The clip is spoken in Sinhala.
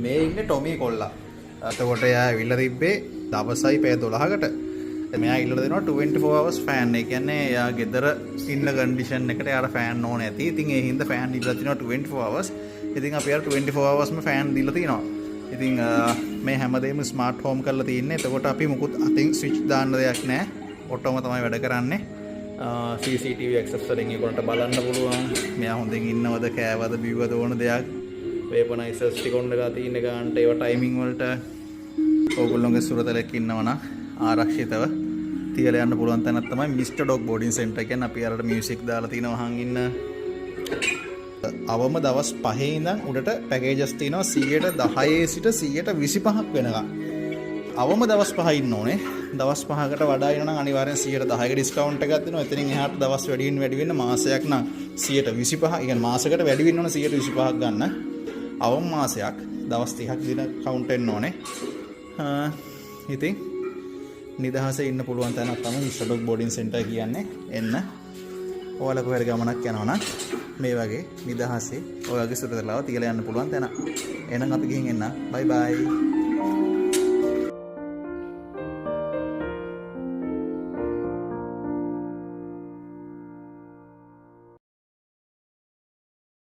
මේ ඉන්නේ ටොමී කොල්ලා. එතකොට එයා ඇවිල්ලා තිබ්බේ දවසයි පැය 12කට. මෙයා ඉල්ලලා දෙනවා 24 hours fan. ඒ කියන්නේ එයා ගෙදර ඉන්න කන්ඩිෂන් එකට එයාට fan ඕනේ ඇති. ඉතින් ඒ හින්දා fan දීලා තිනවා 24 hours. ඉතින් අපි යාට 24 hours ම fan දීලා තිනවා. ඉතින් මේ හැමදේම ස්මාර්ට් හෝම් කරලා තියෙන්නේ. එතකොට අපි මුකුත් අතින් ස්විච් දාන්න දෙයක් නැහැ. ඔටෝම තමයි වැඩ කරන්නේ. CCTV access වලින් ඒකට බලන්න පුළුවන්. මෙයා හොඳින් ඉන්නවද, කෑවද, බිව්වද ඕන දෙයක්. වේපනයිසර්ස් ටික ඔන්න ගා තියෙන ගානට ඒවා ටයිමින් වලට ඕගොල්ලෝගේ සුරතලෙක් ඉන්නවනම් ආරක්ෂිතව තියලා යන්න පුළුවන් තැනක් තමයි මිස්ටර් ඩොග් බෝඩින් සෙන්ටර් කියන්නේ. අපි අරට මියුසික් දාලා තිනවා අහන් ඉන්න. අවම දවස් 5 ඉඳන් උඩට පැකේජස් තියෙනවා 10% සිට 25% වෙනකම්. අවම දවස් 5 ඉන්න ඕනේ. දවස් 5කට වඩා ඉන්න නම් අනිවාර්යෙන් 10%ක ඩිස්කවුන්ට් එකක් දෙනවා. එතනින් එහාට දවස් වැඩි වෙන්න මාසයක් නම් 125. يعني මාසයකට වැඩි වෙන්න ඕන 125ක් ගන්න. අවම මාසයක් දවස් 30ක් දින කවුන්ට් වෙන්න ඕනේ. ඉතින් නිදහසේ ඉන්න පුළුවන් තැනක් තමයි මිස්ටර් ඩොග් බෝඩින් සෙන්ටර් කියන්නේ. එන්න ඔයාලා කොහෙද ගමනක් යනවා නම් මේ වගේ නිදහසේ ඔයාගේ සුරතලාව තියලා යන්න පුළුවන් තැන. එහෙනම් අපි ගිහින් එන්න. බයි බයි.